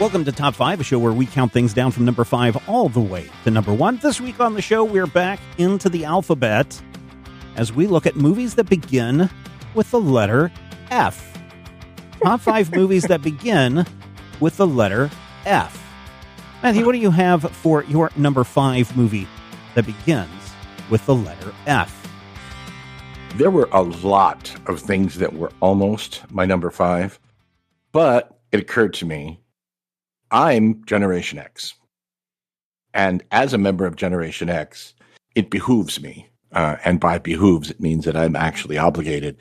Welcome to Top 5, a show where we count things down from number 5 all the way to number 1. This week on the show, we're back into the alphabet as we look at movies that begin with the letter F. Top 5 movies that begin with the letter F. Matthew, what do you have for your number 5 movie that begins with the letter F? There were a lot of things that were almost my number 5, but it occurred to me, I'm Generation X. And as a member of Generation X, it behooves me. And by behooves, it means that I'm actually obligated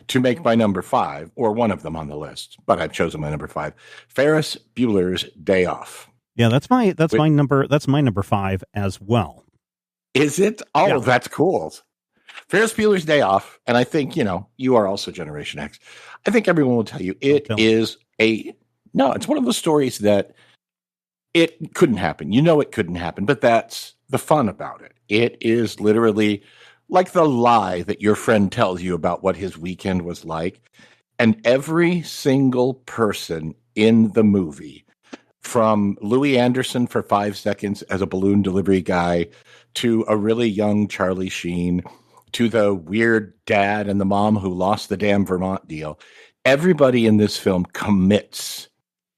to make my number 5, or one of them on the list. But I've chosen my number 5, Ferris Bueller's Day Off. Yeah, that's my number 5 as well. Is it? Oh, yeah. That's cool. Ferris Bueller's Day Off. And I think, you are also Generation X. I think everyone will tell you it's one of those stories that it couldn't happen. It couldn't happen, but that's the fun about it. It is literally like the lie that your friend tells you about what his weekend was like. And every single person in the movie, from Louis Anderson for 5 seconds as a balloon delivery guy, to a really young Charlie Sheen, to the weird dad and the mom who lost the damn Vermont deal, everybody in this film commits.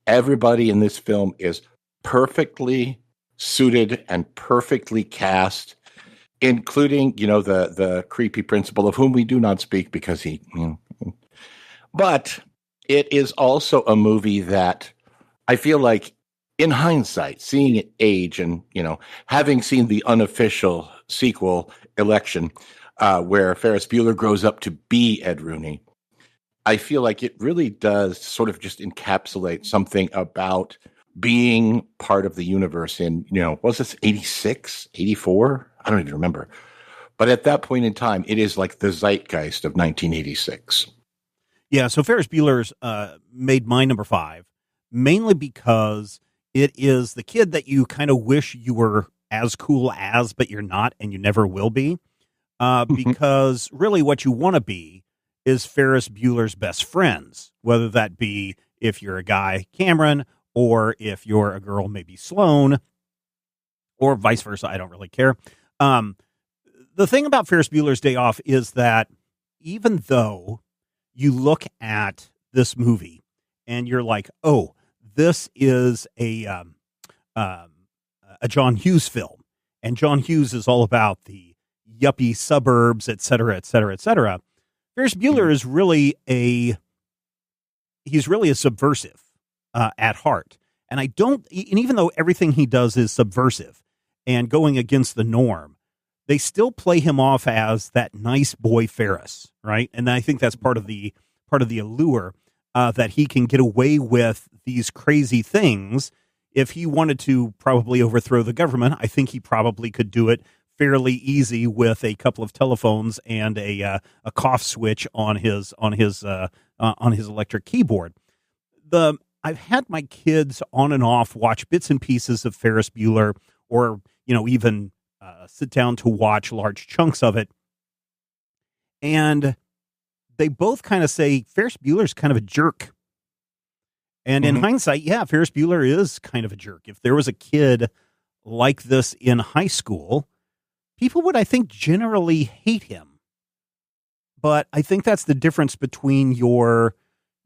Everybody in this film is perfectly suited and perfectly cast, including, the creepy principal of whom we do not speak because he... But it is also a movie that I feel like, in hindsight, seeing it age and, having seen the unofficial sequel, Election, where Ferris Bueller grows up to be Ed Rooney, I feel like it really does sort of just encapsulate something about being part of the universe in, was this 86, 84? I don't even remember. But at that point in time, it is like the zeitgeist of 1986. Yeah, so Ferris Bueller's made my number 5, mainly because it is the kid that you kind of wish you were as cool as, but you're not, and you never will be. Because really what you want to be is Ferris Bueller's best friends, whether that be if you're a guy, Cameron, or if you're a girl, maybe Sloane, or vice versa. I don't really care. The thing about Ferris Bueller's Day Off is that even though you look at this movie and you're like, oh, this is a John Hughes film, and John Hughes is all about the yuppie suburbs, et cetera, et cetera, et cetera. Ferris Bueller is really he's really a subversive at heart. And even though everything he does is subversive and going against the norm, they still play him off as that nice boy Ferris, right? And I think that's part of the allure, that he can get away with these crazy things. If he wanted to probably overthrow the government, I think he probably could do it fairly easy with a couple of telephones and a cough switch on his electric keyboard. I've had my kids on and off watch bits and pieces of Ferris Bueller, or even sit down to watch large chunks of it, and they both kind of say Ferris Bueller's kind of a jerk. And in hindsight, yeah, Ferris Bueller is kind of a jerk. If there was a kid like this in high school, people would, I think, generally hate him. But I think that's the difference between your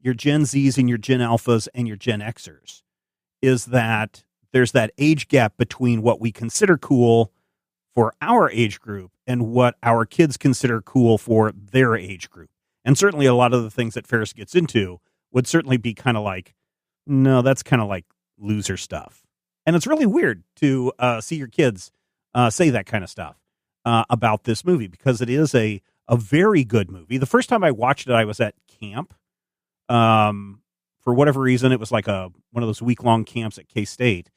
Gen Zs and your Gen Alphas and your Gen Xers, is that there's that age gap between what we consider cool for our age group and what our kids consider cool for their age group. And certainly a lot of the things that Ferris gets into would certainly be kind of like, no, that's kind of like loser stuff. And it's really weird to see your kids say that kind of stuff about this movie, because it is a very good movie. The first time I watched it, I was at camp. For whatever reason, it was like one of those week-long camps at K-State,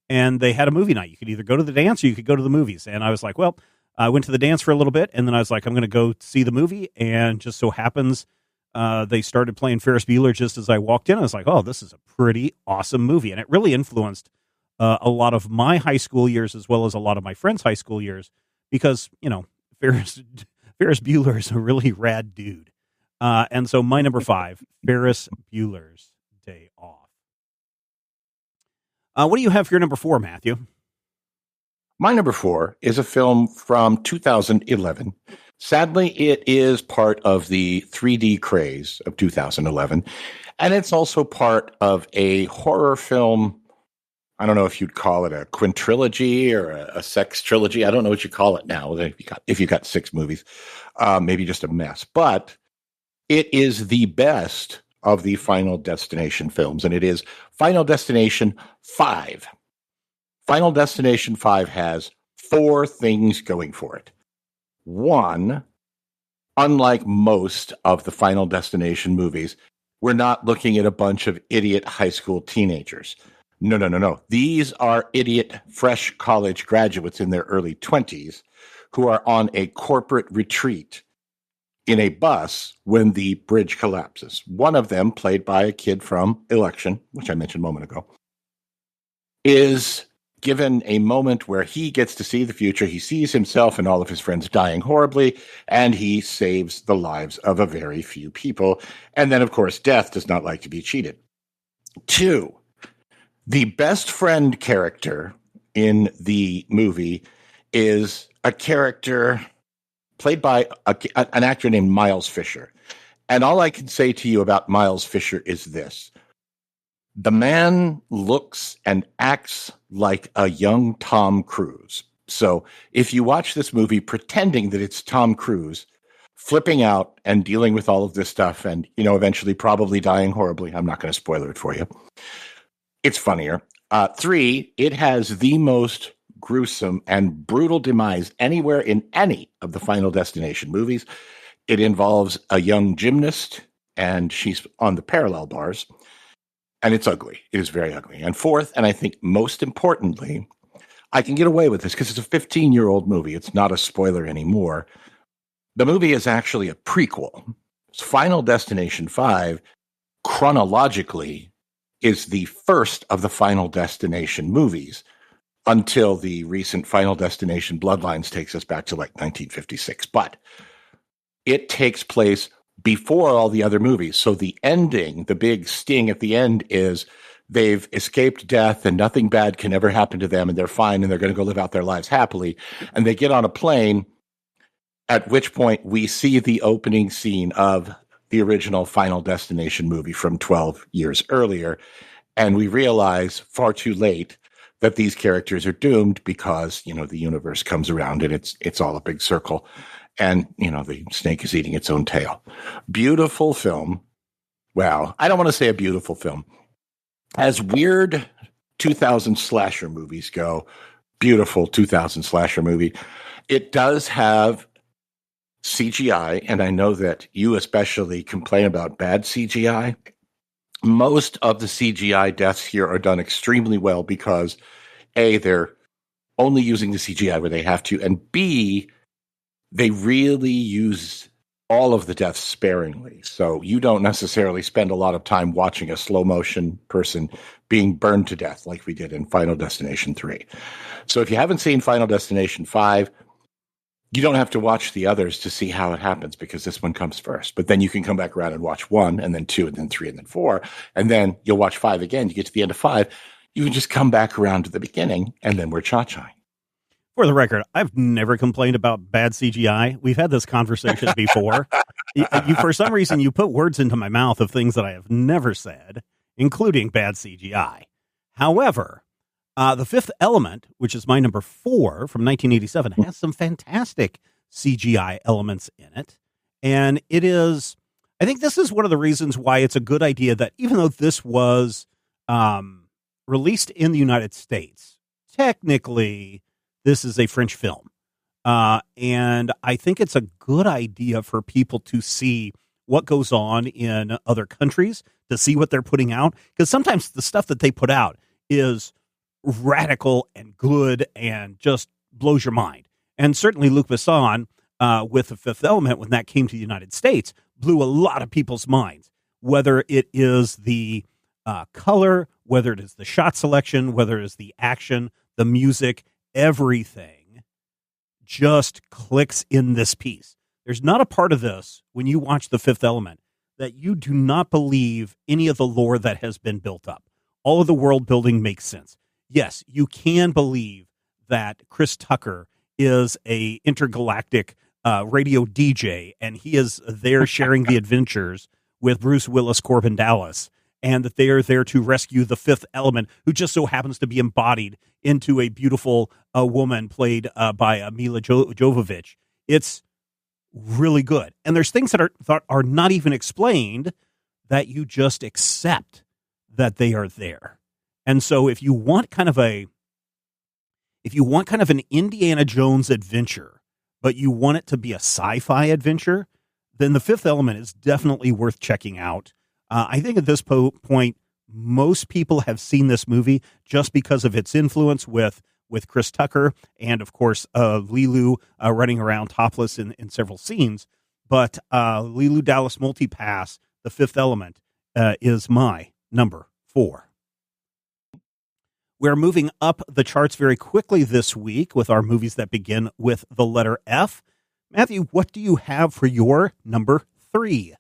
and they had a movie night. You could either go to the dance or you could go to the movies. And I was like, well, I went to the dance for a little bit, and then I was like, I'm going to go see the movie. And just so happens, they started playing Ferris Bueller just as I walked in. I was like, oh, this is a pretty awesome movie. And it really influenced a lot of my high school years, as well as a lot of my friends' high school years, because, Ferris Bueller is a really rad dude. And so my number 5, Ferris Bueller's Day Off. What do you have for your number 4, Matthew? My number 4 is a film from 2011. Sadly, it is part of the 3D craze of 2011, and it's also part of a horror film. I don't know if you'd call it a quintrilogy or a sex trilogy. I don't know what you call it now. If you got 6 movies, maybe just a mess. But it is the best of the Final Destination films, and it is Final Destination 5. Final Destination 5 has 4 things going for it. One, unlike most of the Final Destination movies, we're not looking at a bunch of idiot high school teenagers. No. These are idiot fresh college graduates in their early 20s who are on a corporate retreat in a bus when the bridge collapses. One of them, played by a kid from Election, which I mentioned a moment ago, is given a moment where he gets to see the future. He sees himself and all of his friends dying horribly, and he saves the lives of a very few people. And then, of course, death does not like to be cheated. 2, the best friend character in the movie is a character played by an actor named Miles Fisher. And all I can say to you about Miles Fisher is this. The man looks and acts like a young Tom Cruise. So if you watch this movie pretending that it's Tom Cruise, flipping out and dealing with all of this stuff and, eventually probably dying horribly, I'm not going to spoiler it for you. It's funnier. 3, it has the most gruesome and brutal demise anywhere in any of the Final Destination movies. It involves a young gymnast, and she's on the parallel bars. And it's ugly. It is very ugly. And 4th, and I think most importantly, I can get away with this because it's a 15-year-old movie. It's not a spoiler anymore. The movie is actually a prequel. Final Destination 5, chronologically, is the first of the Final Destination movies until the recent Final Destination Bloodlines takes us back to like 1956. But it takes place before all the other movies. So the ending, the big sting at the end is they've escaped death and nothing bad can ever happen to them and they're fine and they're going to go live out their lives happily. And they get on a plane, at which point we see the opening scene of the original Final Destination movie from 12 years earlier. And we realize far too late that these characters are doomed because, the universe comes around and it's all a big circle. And, the snake is eating its own tail. Beautiful film. Wow. I don't want to say a beautiful film. As weird 2000 slasher movies go, beautiful 2000 slasher movie. It does have CGI, and I know that you especially complain about bad CGI. Most of the CGI deaths here are done extremely well because, A, they're only using the CGI where they have to, and B, they really use all of the deaths sparingly. So you don't necessarily spend a lot of time watching a slow motion person being burned to death like we did in Final Destination 3. So if you haven't seen Final Destination 5, you don't have to watch the others to see how it happens because this one comes first. But then you can come back around and watch 1 and then 2 and then 3 and then 4. And then you'll watch 5 again. You get to the end of 5. You can just come back around to the beginning and then we're cha-chaing. For the record, I've never complained about bad CGI. We've had this conversation before. You, for some reason, you put words into my mouth of things that I have never said, including bad CGI. However, The Fifth Element, which is my number 4 from 1987, has some fantastic CGI elements in it. And it is, I think this is one of the reasons why it's a good idea that even though this was released in the United States, technically, this is a French film. And I think it's a good idea for people to see what goes on in other countries, to see what they're putting out. Because sometimes the stuff that they put out is radical and good and just blows your mind. And certainly Luc Besson, with The Fifth Element, when that came to the United States, blew a lot of people's minds, whether it is the color, whether it is the shot selection, whether it is the action, the music, everything just clicks in this piece. There's not a part of this when you watch The Fifth Element that you do not believe any of the lore that has been built up. All of the world building makes sense. yes, you can believe that Chris Tucker is a intergalactic radio DJ, and he is there sharing the adventures with Bruce Willis, Corbin Dallas, and that they are there to rescue the fifth element, who just so happens to be embodied into a beautiful woman played by Mila Jovovich. It's really good, and there's things that are not even explained that you just accept that they are there. And so if you want kind of an Indiana Jones adventure, but you want it to be a sci-fi adventure, then The Fifth Element is definitely worth checking out. I think at this point, most people have seen this movie just because of its influence with Chris Tucker and, of course, Lilu running around topless in several scenes. But Lilu Dallas Multipass, The Fifth Element, is my number 4. We're moving up the charts very quickly this week with our movies that begin with the letter F. Matthew, what do you have for your number 3?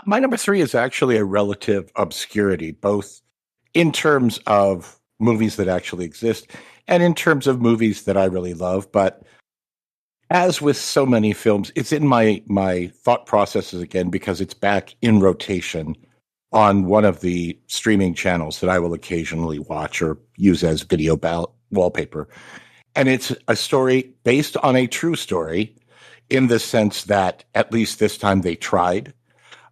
My number 3 is actually a relative obscurity, both in terms of movies that actually exist and in terms of movies that I really love. But as with so many films, it's in my thought processes again because it's back in rotation on one of the streaming channels that I will occasionally watch or use as video wallpaper. And it's a story based on a true story in the sense that at least this time they tried.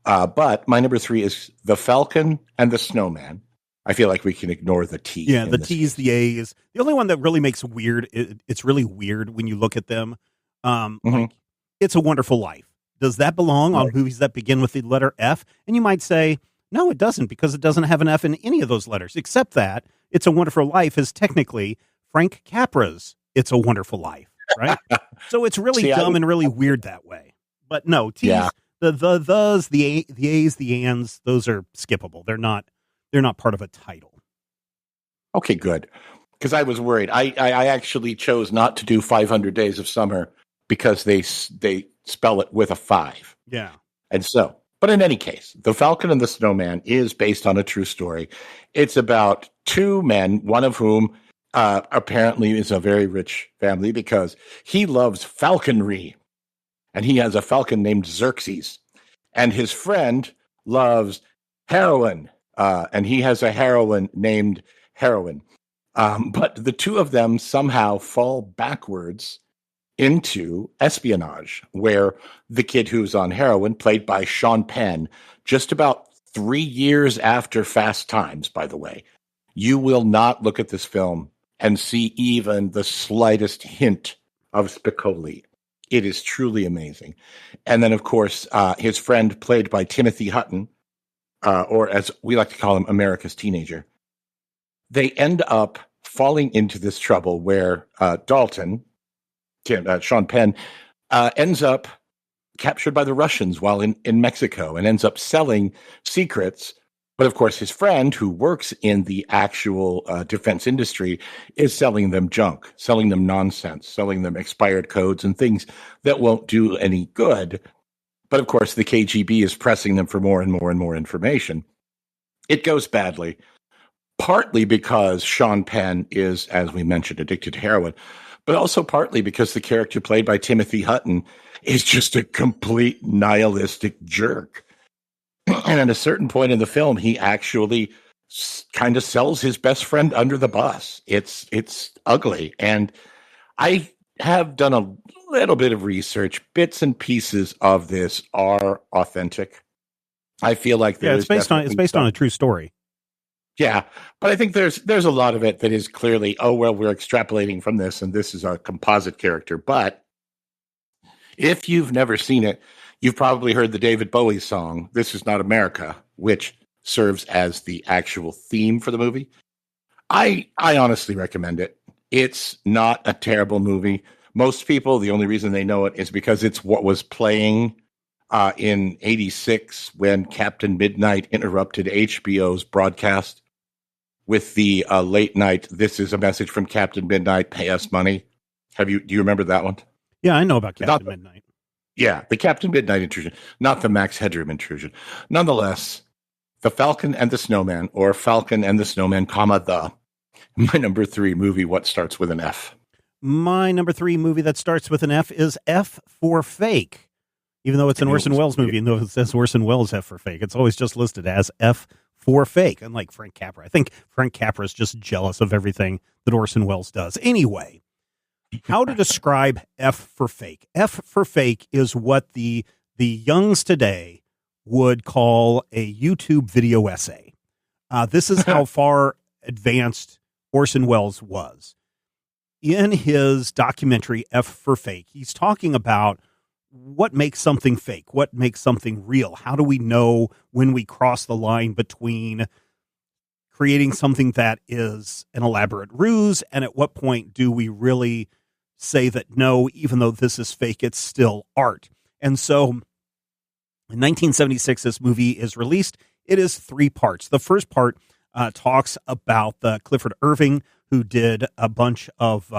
But my number 3 is The Falcon and the Snowman. I feel like we can ignore the T. Yeah, the T's, the A's. The only one that really makes it's really weird when you look at them. Like, It's a Wonderful Life. Does that belong on movies that begin with the letter F? And you might say, no, it doesn't, because it doesn't have an F in any of those letters, except that It's a Wonderful Life is technically Frank Capra's It's a Wonderful Life, right? So it's really dumb and really weird that way. But no, T's, the thes, the A's, the ands, those are skippable. They're not part of a title. Okay, good. Because I was worried. I actually chose not to do 500 Days of Summer because they spell it with a 5. Yeah. And so, but in any case, The Falcon and the Snowman is based on a true story. It's about 2 men, one of whom apparently is a very rich family because he loves falconry. And he has a falcon named Xerxes. And his friend loves heroin. And he has a heroine named Heroin. But the 2 of them somehow fall backwards into espionage, where the kid who's on heroin, played by Sean Penn, just about 3 years after Fast Times, by the way, you will not look at this film and see even the slightest hint of Spicoli. It is truly amazing. And then, of course, his friend, played by Timothy Hutton, or as we like to call him, America's Teenager, they end up falling into this trouble where Dalton, Sean Penn, ends up captured by the Russians while in Mexico and ends up selling secrets. But of course, his friend, who works in the actual defense industry, is selling them junk, selling them nonsense, selling them expired codes and things that won't do any good. But of course, the KGB is pressing them for more and more and more information. It goes badly, partly because Sean Penn is, as we mentioned, addicted to heroin, but also partly because the character played by Timothy Hutton is just a complete nihilistic jerk. And at a certain point in the film, he actually kind of sells his best friend under the bus. It's ugly. And I have done a little bit of research. Bits and pieces of this are authentic. I feel like it's based on a true story. Yeah, but I think there's a lot of it that is clearly, we're extrapolating from this, and this is a composite character. But if you've never seen it, you've probably heard the David Bowie song, "This Is Not America," which serves as the actual theme for the movie. I honestly recommend it. It's not a terrible movie. Most people, the only reason they know it is because it's what was playing in '86 when Captain Midnight interrupted HBO's broadcast with the late night, "This is a message from Captain Midnight, pay us money." Do you remember that one? Yeah, I know about Captain Midnight. Yeah, the Captain Midnight intrusion, not the Max Headroom intrusion. Nonetheless, The Falcon and the Snowman, or Falcon and the Snowman, comma, the. My number 3 movie, what starts with an F? My number 3 movie that starts with an F is F for Fake. Even though it's an Orson Welles movie, and though it says Orson Welles F for Fake, it's always just listed as F for Fake, unlike Frank Capra. I think Frank Capra is just jealous of everything that Orson Welles does. Anyway, how to describe F for Fake? F for Fake is what the youngs today would call a YouTube video essay. This is how far advanced Orson Welles was. In his documentary, F for Fake, he's talking about what makes something fake, what makes something real. How do we know when we cross the line between creating something that is an elaborate ruse, and at what point do we really say that, no, even though this is fake, it's still art? And so in 1976, this movie is released. It is 3 parts. The first part talks about the Clifford Irving, who did a bunch of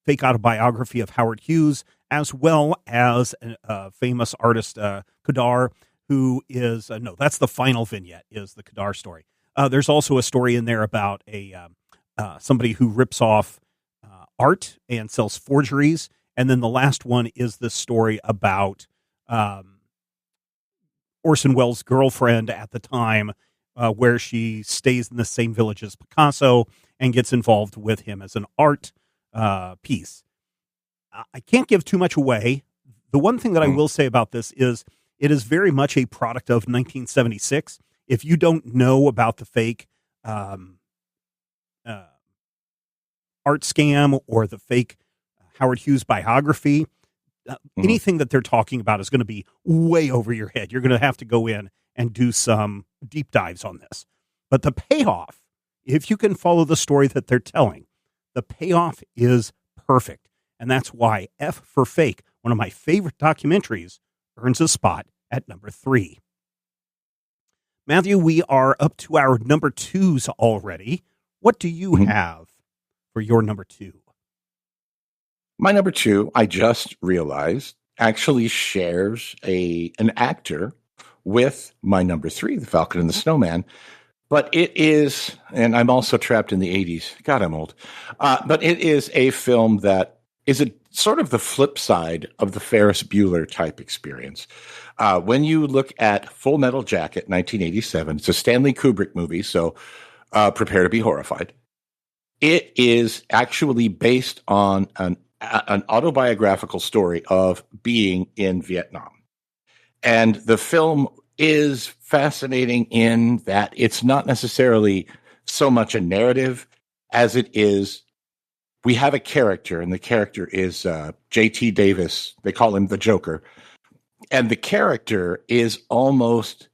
fake autobiography of Howard Hughes, as well as a famous artist, Kadar, who is, that's the final vignette, is the Kadar story. There's also a story in there about somebody who rips off art and sells forgeries. And then the last one is this story about Orson Welles' girlfriend at the time, where she stays in the same village as Picasso and gets involved with him as an art piece. I can't give too much away. The one thing that I will say about this is it is very much a product of 1976. If you don't know about the fake art scam or the fake Howard Hughes biography, anything that they're talking about is going to be way over your head. You're going to have to go in and do some deep dives on this. But the payoff, if you can follow the story that they're telling, the payoff is perfect. And that's why F for Fake, one of my favorite documentaries, earns a spot at number 3. Matthew, we are up to our number 2s already. What do you have for your number 2? My number 2, I just realized, actually shares an actor with my number 3, The Falcon and the Snowman. But it is, and I'm also trapped in the 80s. God, I'm old. But it is a film that is a sort of the flip side of the Ferris Bueller type experience. When you look at Full Metal Jacket, 1987, it's a Stanley Kubrick movie, so prepare to be horrified. It is actually based on an autobiographical story of being in Vietnam. And the film is fascinating in that it's not necessarily so much a narrative as it is, we have a character, and the character is J.T. Davis. They call him the Joker. And the character is almost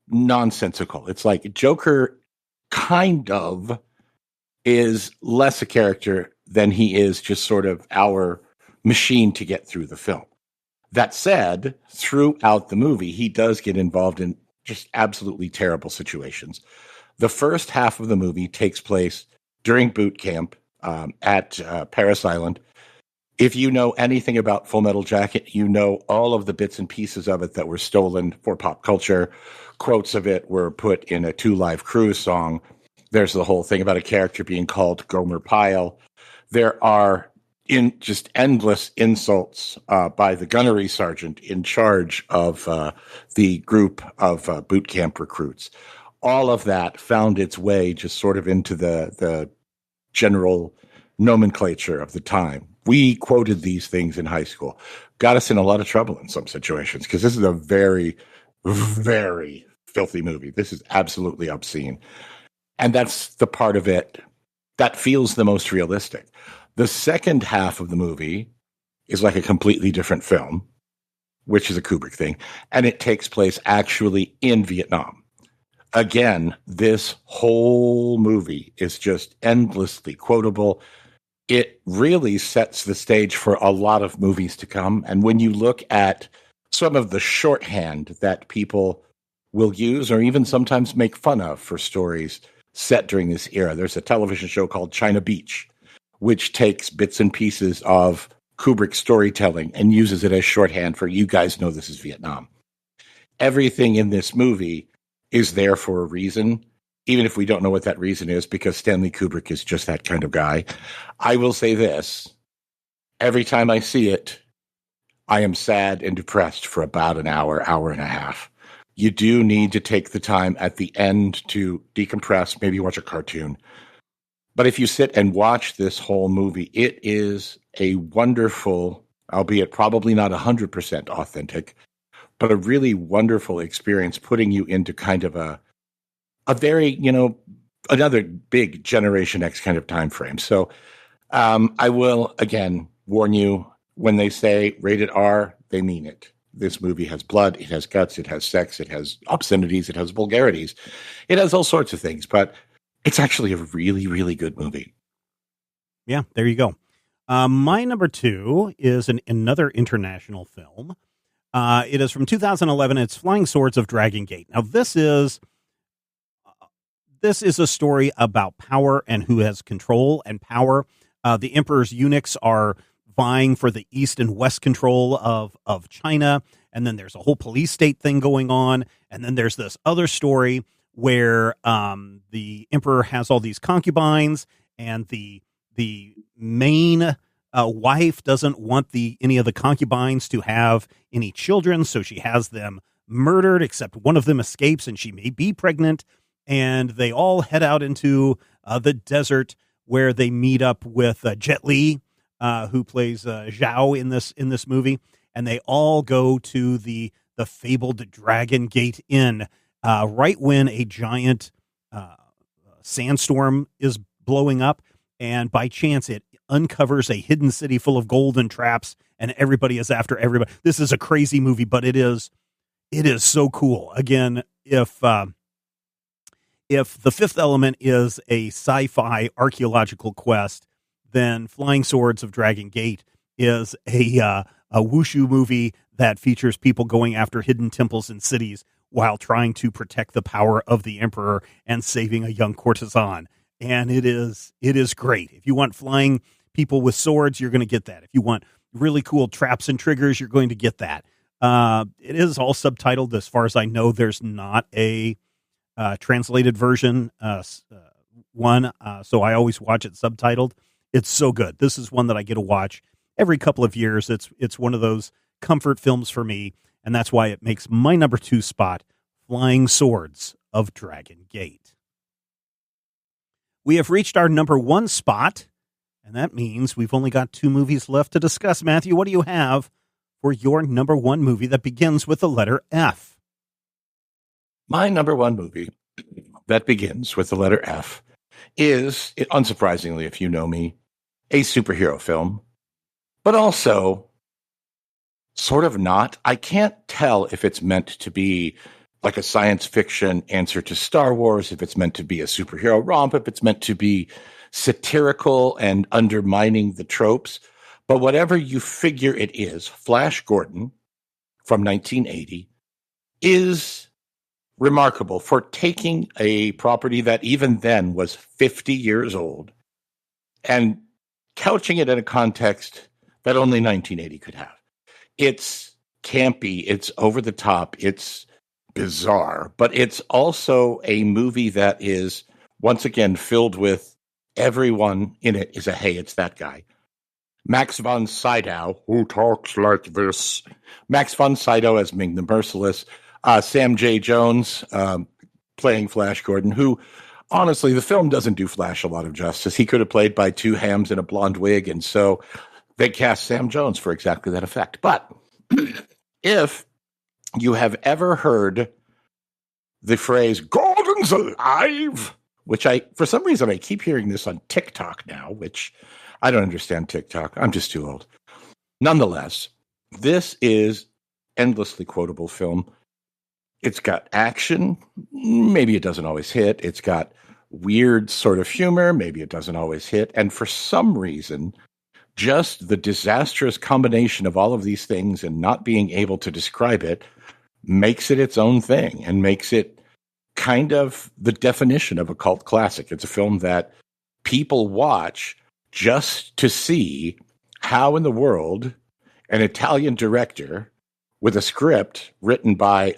nonsensical. It's like Joker kind of is less a character than he is just sort of our machine to get through the film. That said, throughout the movie, he does get involved in just absolutely terrible situations. The first half of the movie takes place during boot camp at Paris Island. If you know anything about Full Metal Jacket, you know all of the bits and pieces of it that were stolen for pop culture. Quotes of it were put in a 2 Live Crew song. There's the whole thing about a character being called Gomer Pyle. There are just endless insults by the gunnery sergeant in charge of the group of boot camp recruits. All of that found its way just sort of into the general nomenclature of the time. We quoted these things in high school. Got us in a lot of trouble in some situations because this is a very, very filthy movie. This is absolutely obscene. And that's the part of it that feels the most realistic. The second half of the movie is like a completely different film, which is a Kubrick thing, and it takes place actually in Vietnam. Again, this whole movie is just endlessly quotable. It really sets the stage for a lot of movies to come. And when you look at some of the shorthand that people will use or even sometimes make fun of for stories set during this era, there's a television show called China Beach, which takes bits and pieces of Kubrick storytelling and uses it as shorthand for, you guys know this is Vietnam. Everything in this movie is there for a reason, even if we don't know what that reason is, because Stanley Kubrick is just that kind of guy. I will say this. Every time I see it, I am sad and depressed for about an hour, hour and a half. You do need to take the time at the end to decompress, maybe watch a cartoon. But if you sit and watch this whole movie, it is a wonderful, albeit probably not 100% authentic, but a really wonderful experience, putting you into kind of a very, another big Generation X kind of time frame. So I will, again, warn you, when they say rated R, they mean it. This movie has blood, it has guts, it has sex, it has obscenities, it has vulgarities. It has all sorts of things, but it's actually a really, really good movie. Yeah, there you go. My number 2 is another international film. It is from 2011. It's Flying Swords of Dragon Gate. Now, this is a story about power and who has control and power. The Emperor's eunuchs are vying for the east and west control of China. And then there's a whole police state thing going on. And then there's this other story where the Emperor has all these concubines, and the main wife doesn't want any of the concubines to have any children, so she has them murdered, except one of them escapes, and she may be pregnant. And they all head out into the desert, where they meet up with Jet Li, who plays Zhao in this movie, and they all go to the fabled Dragon Gate Inn right when a giant sandstorm is blowing up, and by chance it uncovers a hidden city full of golden traps, and everybody is after everybody. This is a crazy movie, but it is so cool. Again, if The Fifth Element is a sci-fi archaeological quest, then Flying Swords of Dragon Gate is a wushu movie that features people going after hidden temples and cities while trying to protect the power of the Emperor and saving a young courtesan. And it is great. If you want flying people with swords, you're going to get that. If you want really cool traps and triggers, you're going to get that. It is all subtitled. As far as I know, there's not a translated version so I always watch it subtitled. It's so good. This is one that I get to watch every couple of years. It's one of those comfort films for me, and that's why it makes my number 2 spot, Flying Swords of Dragon Gate. We have reached our number 1 spot, and that means we've only got 2 movies left to discuss. Matthew, what do you have for your number 1 movie that begins with the letter F? My number 1 movie that begins with the letter F is, unsurprisingly, if you know me, a superhero film, but also sort of not. I can't tell if it's meant to be like a science fiction answer to Star Wars, if it's meant to be a superhero romp, if it's meant to be satirical and undermining the tropes. But whatever you figure it is, Flash Gordon from 1980 is remarkable for taking a property that even then was 50 years old and couching it in a context that only 1980 could have. It's campy, it's over the top, it's bizarre, but it's also a movie that is, once again, filled with everyone in it is a, hey, it's that guy. Max von Sydow, who talks like this. Max von Sydow as Ming the Merciless. Sam J. Jones playing Flash Gordon, who, honestly, the film doesn't do Flash a lot of justice. He could have played by 2 hams in a blonde wig, and so they cast Sam Jones for exactly that effect. But if you have ever heard the phrase, Gordon's alive, which for some reason, I keep hearing this on TikTok now, which I don't understand TikTok. I'm just too old. Nonetheless, this is endlessly quotable film. It's got action. Maybe it doesn't always hit. It's got weird sort of humor. Maybe it doesn't always hit. And for some reason, just the disastrous combination of all of these things and not being able to describe it makes it its own thing and makes it kind of the definition of a cult classic. It's a film that people watch just to see how in the world an Italian director with a script written by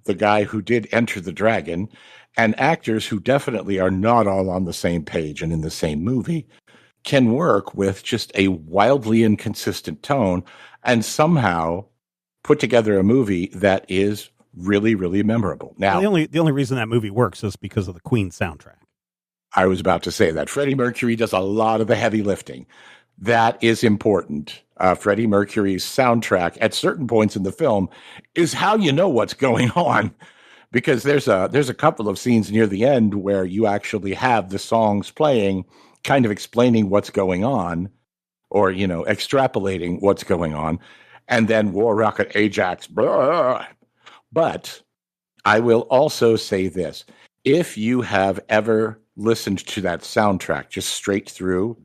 the guy who did Enter the Dragon, and actors who definitely are not all on the same page and in the same movie, can work with just a wildly inconsistent tone and somehow put together a movie that is really, really memorable. Now, well, the only reason that movie works is because of the Queen soundtrack. I was about to say that Freddie Mercury does a lot of the heavy lifting. That is important. Freddie Mercury's soundtrack at certain points in the film is how you know what's going on, because there's a couple of scenes near the end where you actually have the songs playing, kind of explaining what's going on, or extrapolating what's going on, and then War Rocket Ajax. Blah. But I will also say this: if you have ever listened to that soundtrack just straight through,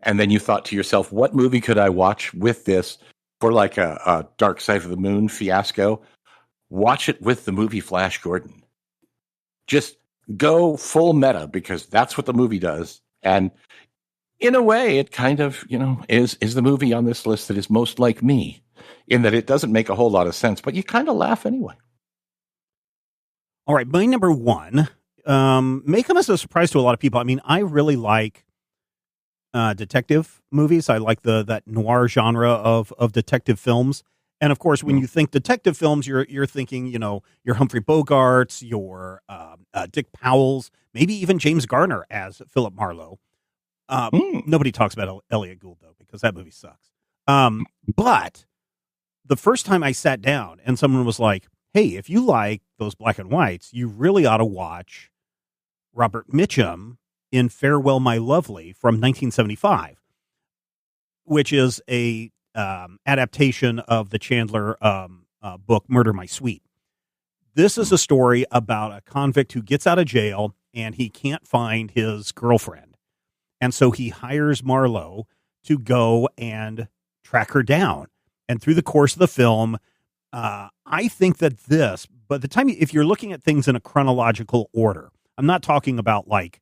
and then you thought to yourself, what movie could I watch with this for like a Dark Side of the Moon fiasco? Watch it with the movie Flash Gordon. Just go full meta, because that's what the movie does. And in a way, it kind of, is the movie on this list that is most like me, in that it doesn't make a whole lot of sense, but you kind of laugh anyway. All right, my number one may come as a surprise to a lot of people. I mean, I really like detective movies. I like that noir genre of detective films. And of course, when you think detective films, you're thinking, your Humphrey Bogarts, your Dick Powell's, maybe even James Garner as Philip Marlowe. Nobody talks about Elliot Gould, though, because that movie sucks. But the first time I sat down and someone was like, hey, if you like those black and whites, you really ought to watch Robert Mitchum in Farewell, My Lovely from 1975, which is a adaptation of the Chandler book, Murder, My Sweet. This is a story about a convict who gets out of jail and he can't find his girlfriend. And so he hires Marlowe to go and track her down. And through the course of the film, I think that by the time, if you're looking at things in a chronological order, I'm not talking about like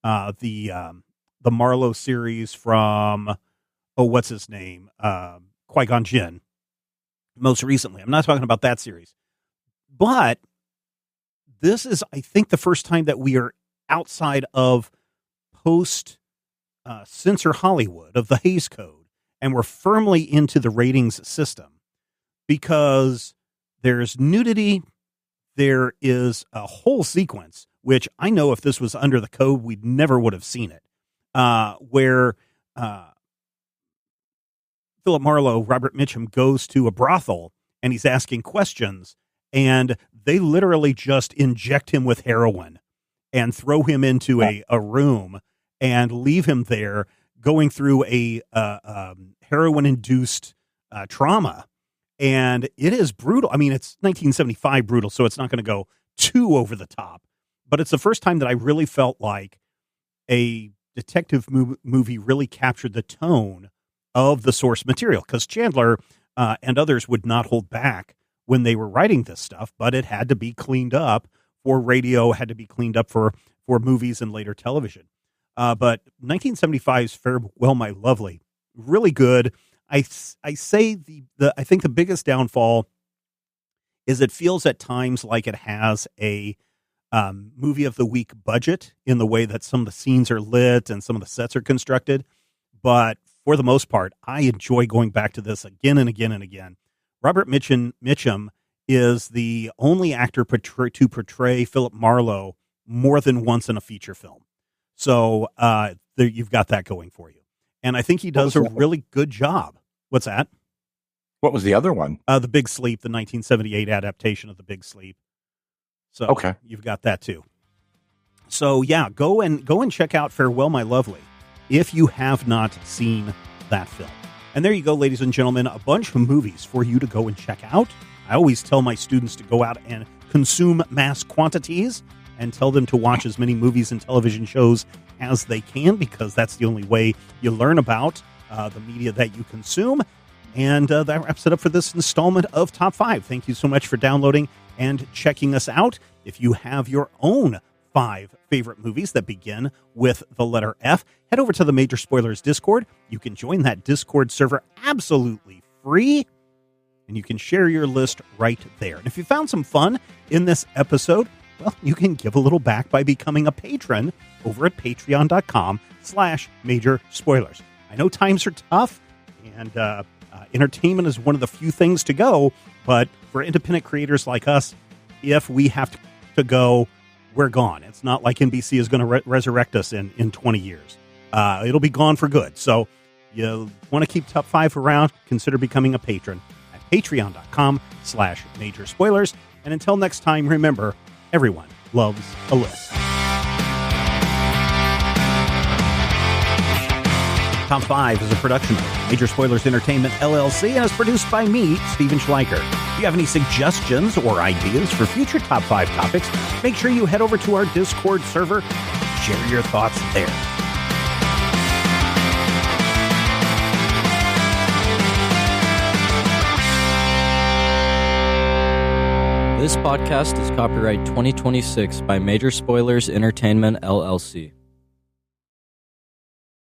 the Marlowe series from, what's his name? Qui-Gon Jinn, most recently. I'm not talking about that series. But this is, I think, the first time that we are outside of post censor Hollywood of the Hays Code, and we're firmly into the ratings system, because there's nudity. There is a whole sequence, which I know if this was under the code, we never would have seen it, where Philip Marlowe, Robert Mitchum, goes to a brothel and he's asking questions, and they literally just inject him with heroin and throw him into a room and leave him there going through a heroin-induced trauma. And it is brutal. I mean, it's 1975 brutal, so it's not going to go too over the top. But it's the first time that I really felt like a detective movie really captured the tone of the source material, because Chandler and others would not hold back when they were writing this stuff, but it had to be cleaned up for radio, had to be cleaned up for movies and later television. But 1975's Farewell, My Lovely, really good. I say I think the biggest downfall is it feels at times like it has a movie of the week budget in the way that some of the scenes are lit and some of the sets are constructed. But for the most part, I enjoy going back to this again and again and again. Robert Mitchum is the only actor to portray Philip Marlowe more than once in a feature film. So you've got that going for you. And I think he does a really good job. What's that? What was the other one? The Big Sleep, the 1978 adaptation of The Big Sleep. So okay, you've got that too. So yeah, go and check out Farewell, My Lovely, if you have not seen that film. And there you go, ladies and gentlemen, a bunch of movies for you to go and check out. I always tell my students to go out and consume mass quantities and tell them to watch as many movies and television shows as they can, because that's the only way you learn about the media that you consume. And that wraps it up for this installment of Top 5. Thank you so much for downloading and checking us out. If you have your own 5 favorite movies that begin with the letter F, head over to the Major Spoilers Discord. You can join that Discord server absolutely free. and you can share your list right there. And if you found some fun in this episode, well, you can give a little back by becoming a patron over at patreon.com/major spoilers. I know times are tough, and entertainment is one of the few things to go, but for independent creators like us, if we have to go, we're gone. It's not like NBC is going to resurrect us in 20 years. It'll be gone for good. So you want to keep Top 5 around, consider becoming a patron at patreon.com/major spoilers. And until next time, remember, everyone loves a list. Top 5 is a production of Major Spoilers Entertainment, LLC, and is produced by me, Steven Schleicher. If you have any suggestions or ideas for future Top 5 topics, make sure you head over to our Discord server and share your thoughts there. This podcast is copyright 2026 by Major Spoilers Entertainment, LLC.